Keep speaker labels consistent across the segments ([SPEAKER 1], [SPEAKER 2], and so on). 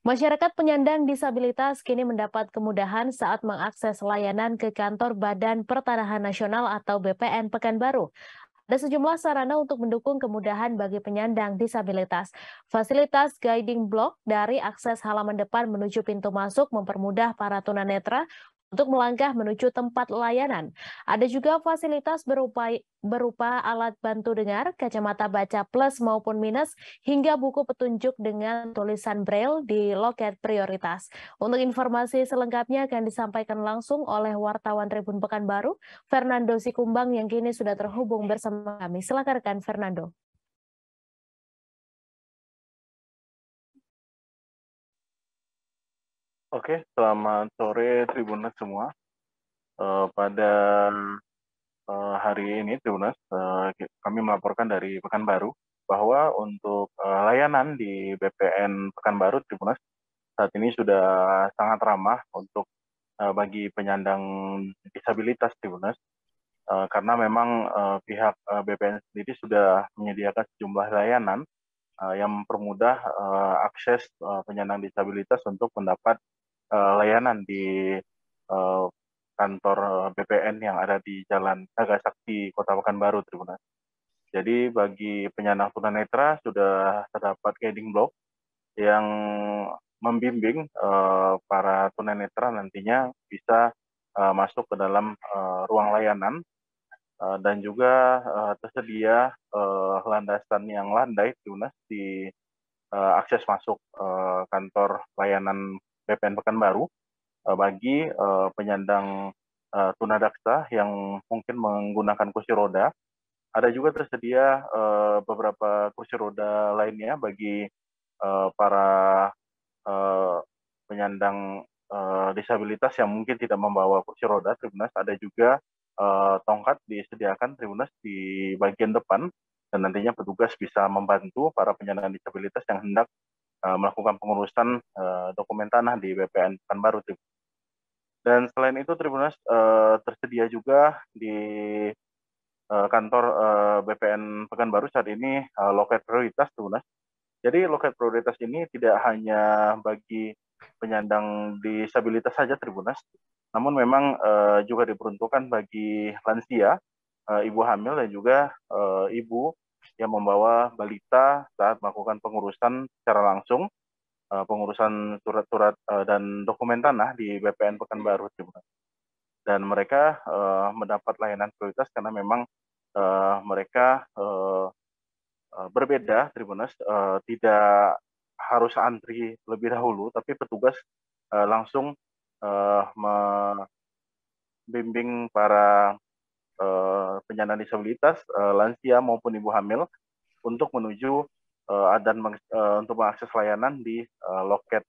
[SPEAKER 1] Masyarakat penyandang disabilitas kini mendapat kemudahan saat mengakses layanan ke kantor Badan Pertanahan Nasional atau BPN Pekanbaru. Ada sejumlah sarana untuk mendukung kemudahan bagi penyandang disabilitas. Fasilitas guiding block dari akses halaman depan menuju pintu masuk mempermudah para tunanetra untuk melangkah menuju tempat layanan. Ada juga fasilitas berupa alat bantu dengar, kacamata baca plus maupun minus, hingga buku petunjuk dengan tulisan braille di loket prioritas. Untuk informasi selengkapnya akan disampaikan langsung oleh wartawan Tribun Pekanbaru, Fernando Sikumbang yang kini sudah terhubung bersama kami. Silakan rekan Fernando.
[SPEAKER 2] Oke, selamat sore Tribunas semua. Pada hari ini Tribunas, kami melaporkan dari Pekanbaru bahwa untuk layanan di BPN Pekanbaru Tribunas saat ini sudah sangat ramah untuk bagi penyandang disabilitas Tribunas, karena memang pihak BPN sendiri sudah menyediakan sejumlah layanan yang mempermudah akses penyandang disabilitas untuk mendapat layanan di uh, kantor BPN yang ada di Jalan Nagasakti, Kota Pekanbaru, Tribunas. Jadi bagi penyandang tunanetra sudah terdapat guiding block yang membimbing para tunanetra nantinya bisa masuk ke dalam ruang layanan, dan juga tersedia landasan yang landai, Tribunas, di akses masuk kantor layanan BPN Pekanbaru bagi penyandang tunadaksa yang mungkin menggunakan kursi roda. Ada juga tersedia beberapa kursi roda lainnya bagi para penyandang disabilitas yang mungkin tidak membawa kursi roda, Tribunas. Ada juga tongkat disediakan, Tribunas, di bagian depan, dan nantinya petugas bisa membantu para penyandang disabilitas yang hendak melakukan pengurusan dokumen tanah di BPN Pekanbaru. Dan selain itu Tribunas, tersedia juga di kantor BPN Pekanbaru saat ini loket prioritas, Tribunas. Jadi loket prioritas ini tidak hanya bagi penyandang disabilitas saja, Tribunas, namun memang juga diperuntukkan bagi lansia, ibu hamil, dan juga ibu yang membawa balita saat melakukan pengurusan secara langsung, pengurusan surat-surat dan dokumen tanah di BPN Pekanbaru, Tribunas. Dan mereka mendapat layanan prioritas karena memang mereka berbeda, Tribunas, tidak harus antri lebih dahulu, tapi petugas langsung membimbing para penyandang disabilitas, lansia maupun ibu hamil untuk menuju dan untuk mengakses layanan di loket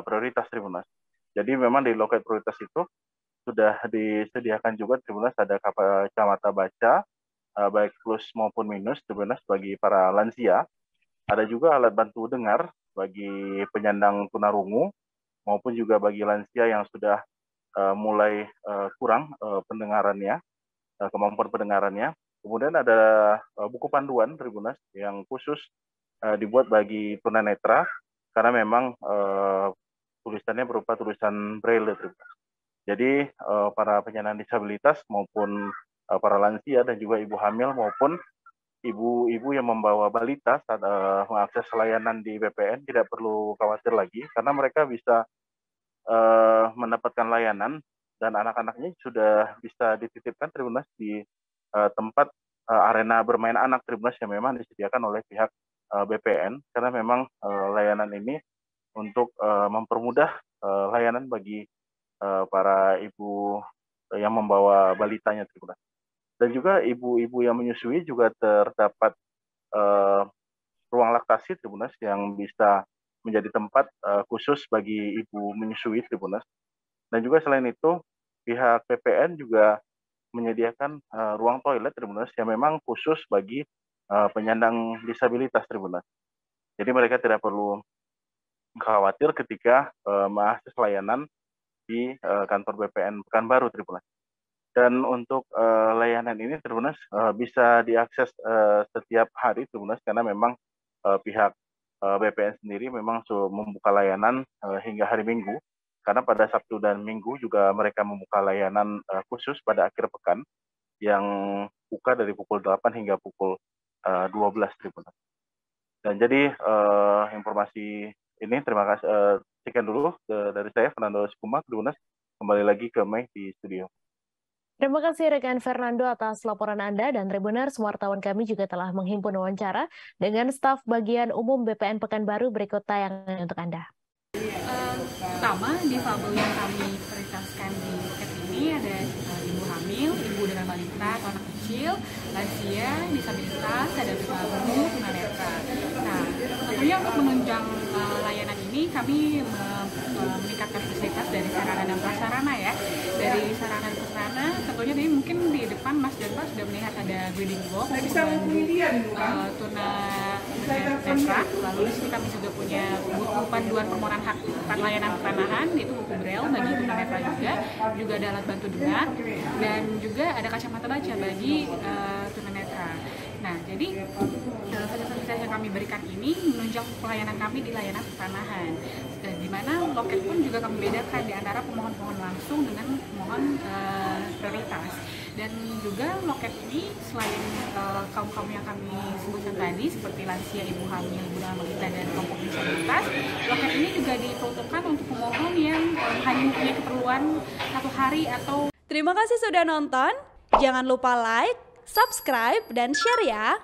[SPEAKER 2] prioritas, Tribunas. Jadi memang di loket prioritas itu sudah disediakan juga, Tribunas, ada kacamata baca baik plus maupun minus, Tribunas, bagi para lansia. Ada juga alat bantu dengar bagi penyandang tunarungu maupun juga bagi lansia yang sudah mulai kurang pendengarannya, kemampuan pendengarannya. Kemudian ada buku panduan, Tribunas, yang khusus dibuat bagi tunanetra karena memang tulisannya berupa tulisan braille, Tribunas. Jadi para penyandang disabilitas maupun para lansia dan juga ibu hamil maupun ibu-ibu yang membawa balita saat mengakses layanan di BPN tidak perlu khawatir lagi karena mereka bisa mendapatkan layanan dan anak-anaknya sudah bisa dititipkan, Tribunas, di tempat arena bermain anak, Tribunas, yang memang disediakan oleh pihak BPN karena memang layanan ini untuk mempermudah layanan bagi para ibu yang membawa balitanya, Tribunas. Dan juga ibu-ibu yang menyusui juga terdapat ruang laktasi, Tribunas, yang bisa menjadi tempat khusus bagi ibu menyusui, Tribunas. Dan juga selain itu pihak PPN juga menyediakan ruang toilet, Tribunas, yang memang khusus bagi penyandang disabilitas, Tribunas. Jadi mereka tidak perlu khawatir ketika mengakses layanan di kantor BPN Pekanbaru, Tribunas. Dan untuk layanan ini, Tribunas, bisa diakses setiap hari, Tribunas, karena memang pihak BPN sendiri memang membuka layanan hingga hari Minggu, karena pada Sabtu dan Minggu juga mereka membuka layanan khusus pada akhir pekan yang buka dari pukul 8 hingga pukul 12. Dan jadi informasi ini terima kasih. Sekian dulu dari saya, Fernando Sikuma, Tribunas. Kembali lagi ke Mei di studio.
[SPEAKER 1] Terima kasih rekan Fernando atas laporan Anda, dan Tribuners, wartawan kami juga telah menghimpun wawancara dengan staf bagian umum BPN Pekanbaru. Berikut tayangan untuk Anda.
[SPEAKER 3] Pertama, difabel yang kami prioritaskan di loket ini ada ibu hamil, ibu dengan balita atau anak kecil, lansia, disabilitas, ada tunanetra, tunanetra. Nah, tentunya untuk menunjang layanan ini kami meningkatkan fasilitas dari sarana dan prasarana ya. Dari sarana dan prasarana, tentunya ini mungkin di depan Mas dan Pak sudah melihat ada breeding box, tunanetra. Lalu di sini kami juga punya buku panduan permohonan hak layanan pertanahan, yaitu buku braille bagi tunanetra juga ada alat bantu dengar, dan juga ada kacamata baca bagi tunanetra. Nah, jadi fasilitas yang kami berikan ini menunjang pelayanan kami di layanan pertanahan, di mana loket pun juga kami bedakan di antara pemohon-pemohon langsung dengan pemohon prioritas. Dan juga loket ini selain kaum-kaum yang kami sebutkan tadi seperti lansia, ibu hamil, ibu dengan balita, dan kelompok disabilitas, loket ini juga diperuntukkan untuk pemohon yang hanya mempunyai keperluan 1 hari atau.
[SPEAKER 4] Terima kasih sudah nonton. Jangan lupa like, subscribe, dan share ya.